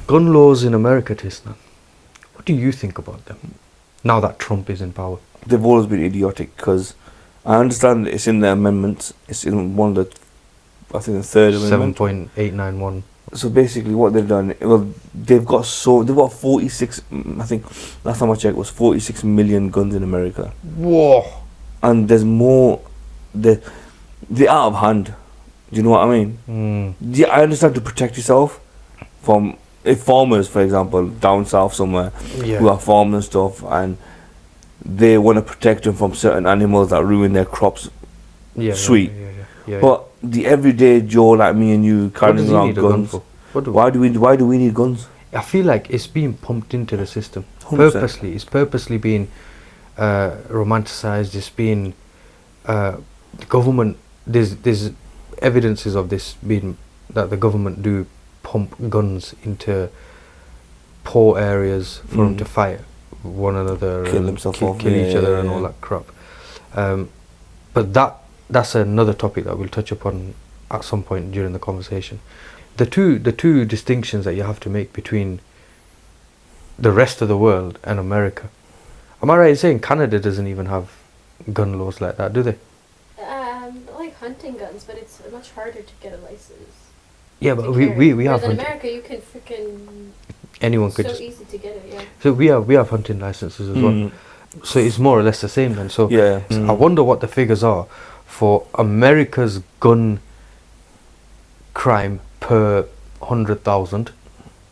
gun laws in America, Tisna, what do you think about them now that Trump is in power? They've always been idiotic, because I understand it's in the amendments. It's in one of the, I think the third amendment. 7.891. So basically, what they've done, well, they've got 46. I think last time I checked was 46 million guns in America. Whoa! And there's more. They're out of hand. Do you know what I mean? Yeah, I understand, to protect yourself from, if farmers, for example, down south somewhere, who are farming and stuff, and they want to protect them from certain animals that ruin their crops. Sweet. But the everyday Joe like me and you carrying around guns. Why do we need guns? I feel like it's being pumped into the system 100%. purposely. It's purposely being romanticized. It's being the government. There's evidences of this being that the government do pump guns into poor areas for them to fight one another, kill themselves, kill each other, and all that crap. But that's another topic that we'll touch upon at some point during the conversation. The two distinctions that you have to make between the rest of the world and America. Am I right in saying Canada doesn't even have gun laws like that, do they? Like hunting guns, but it's much harder to get a license. Yeah, but we have in America, you can freaking. Anyone could. So just easy to get it, yeah. So we have hunting licenses as well. So it's more or less the same then. So Yeah. I wonder what the figures are for America's gun crime per 100,000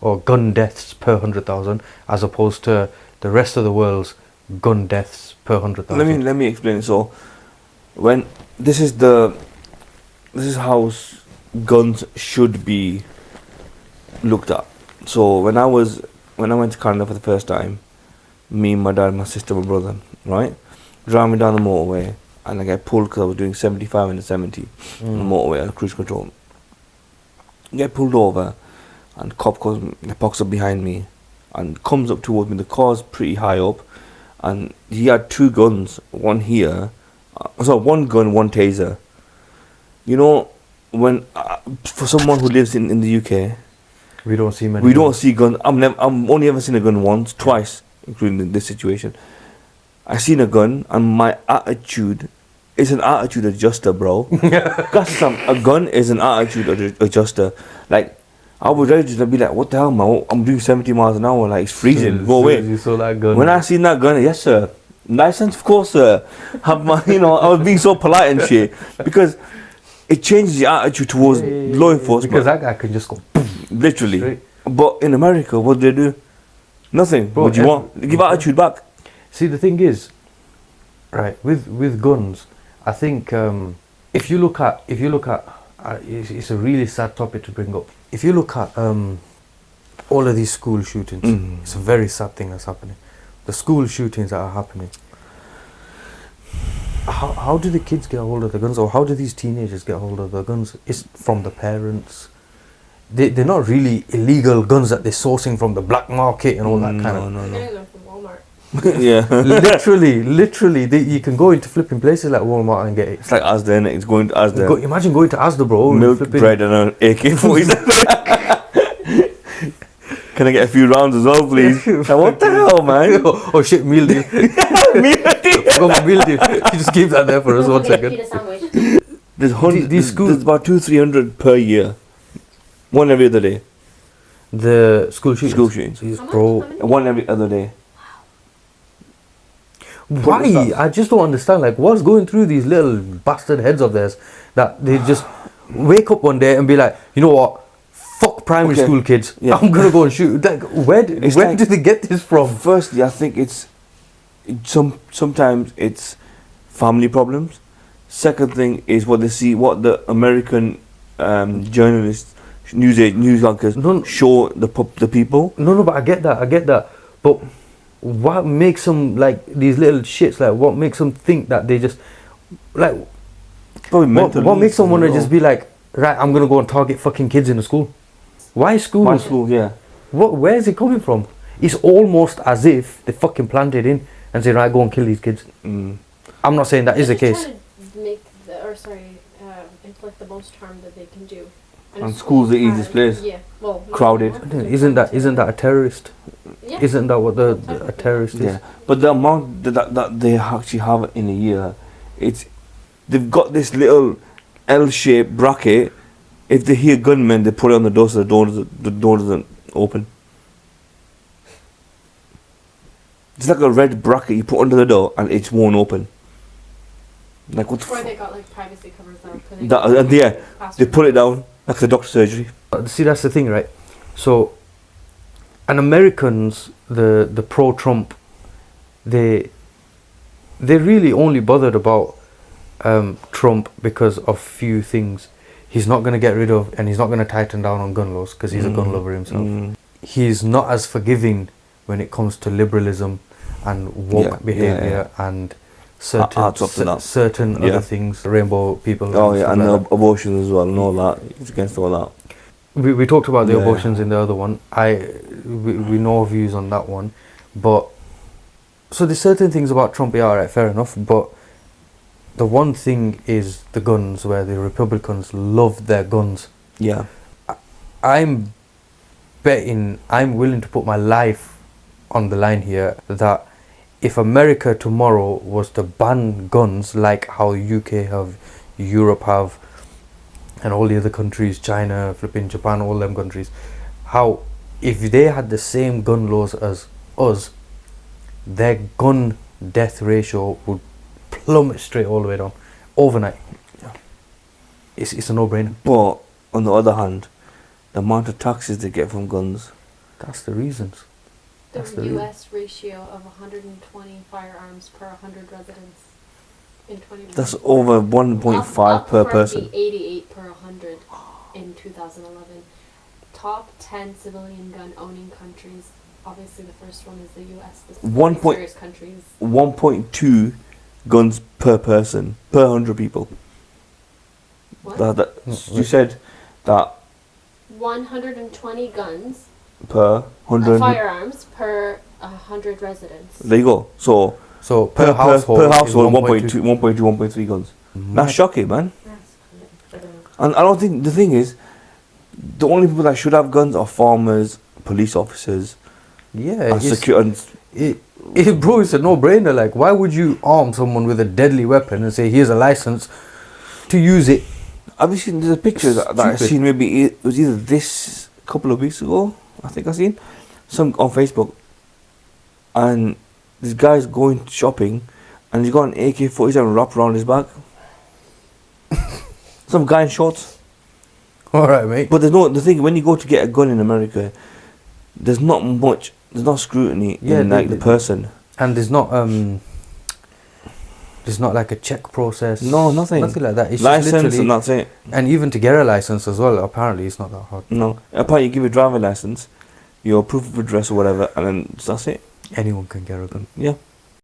or gun deaths per 100,000 as opposed to the rest of the world's gun deaths per 100,000. Let me explain. So when this is how guns should be looked at. So when I went to Canada for the first time, me, my dad, my sister, my brother, right, driving down the motorway, and I get pulled because I was doing 75 and 70 on the motorway on cruise control. Get pulled over, and cop parks up behind me, and comes up towards me. The car's pretty high up, and he had two guns, one here, one gun, one taser. You know, when for someone who lives in the UK, we don't see many. We don't see guns. I'm only ever seen a gun once, twice, including this situation. I seen a gun, and my attitude is an attitude adjuster, bro. A gun is an attitude adjuster. Like, I was ready to be like, what the hell, man? I'm doing 70 miles an hour, like, it's freezing. Go away. You saw that gun. When I seen that gun, yes, sir. License, of course, sir. Have my, I was being so polite and shit because it changes the attitude towards law enforcement. Because that guy can just go boom, literally. straight. But in America, what do they do? Nothing. Bro, what do you want? Give attitude back. See, the thing is, right, with guns, I think if you look at it's a really sad topic to bring up. If you look at all of these school shootings, it's a very sad thing that's happening. The school shootings that are happening. How do the kids get hold of the guns, or how do these teenagers get hold of the guns? It's from the parents. They're not really illegal guns that they're sourcing from the black market and all that kind of. They're getting them from Walmart. Yeah. literally, you can go into flipping places like Walmart and get it. It's like Asda, innit? It's going to Asda. Imagine going to Asda, bro. Milk, bread, and an AK-47. Can I get a few rounds as well, please? Like, what the hell, man? Oh shit, meal deal. Meal deal. Forgot my meal deal. You just keep that there for us 1 second. There's about 200-300 per year. One every other day. The school shootings. School shootings. How Bro. much? One every other day. Why? I just don't understand. Like, what's going through these little bastard heads of theirs that they just wake up one day and be like, you know what? Fuck primary school kids. Yeah. I'm gonna go and shoot. Like, where did they get this from? Firstly, I think it's sometimes it's family problems. Second thing is what they see, what the American journalists, news anchors show the people. No, but I get that. But what makes them like these little shits? Like, what makes them think that they just like? Probably mentally. What makes them want to just be like, right? I'm gonna go and target fucking kids in the school. Why school? Why school? Yeah. Where is it coming from? It's almost as if they fucking planted in and say, right, go and kill these kids. I'm not saying that is the case. Inflict the most harm that they can do. And school's the easiest place. Yeah, well, no, Crowded. no, Isn't that a terrorist? Yeah. Isn't that what a Technically. terrorist is? Yeah, but the amount that they actually have in a year, they've got this little L-shaped bracket. If they hear gunmen, they put it on the door so the door doesn't open. It's like a red bracket you put under the door and it won't open. Like what? Or they got like privacy covers that are putting. Yeah, they pull it down like the doctor surgery. See, that's the thing, right? So, and Americans, the pro-Trump, they really only bothered about Trump because of few things. He's not going to get rid of, and he's not going to tighten down on gun laws because he's a gun lover himself. He's not as forgiving when it comes to liberalism and woke behavior and certain other things, rainbow people. Oh yeah, and like abortion as well, and all that. It's against all that. we talked about the abortions in the other one. We know our views on that one, but so there's certain things about Trump. Yeah, alright, fair enough. But the one thing is the guns, where the Republicans love their guns. Yeah. I'm willing to put my life on the line here that if America tomorrow was to ban guns like how UK have, Europe have, and all the other countries, China, flipping Japan, all them countries, how if they had the same gun laws as us, their gun death ratio would plummet straight all the way down overnight. Yeah. It's a no-brainer. But on the other hand, the amount of taxes they get from guns. That's the reasons. The US ratio of 120 firearms per 100 residents in 2020. That's over 1.5 per person. From the 88 per 100 in 2011. Top 10 civilian gun owning countries. Obviously, the first one is the US. The 1.2 guns per person per 100 people. What? You said that 120 guns. per 100 firearms per 100 residents. There you go. So per household, per household 1.2. 1.3 guns. That's shocking, man. That's And I don't think the thing is, the only people that should have guns are farmers, police officers, Yeah, and security. bro, it's a no-brainer. Like, why would you arm someone with a deadly weapon and say, here's a license to use it? Have you seen? There's a picture that I seen. Maybe it was either this couple of weeks ago. I think I seen some on Facebook, and this guy's going shopping, and he's got an AK-47 wrapped around his back. Some guy in shorts. All right, mate. But the thing when you go to get a gun in America, there's not scrutiny in the person. And there's not like a check process. No, nothing like that. It's license just literally, and that's it. and even to get a license as well, apparently it's not that hard. No, apparently you give a driving license, your proof of address or whatever, and then that's it. Anyone can get a gun. Yeah.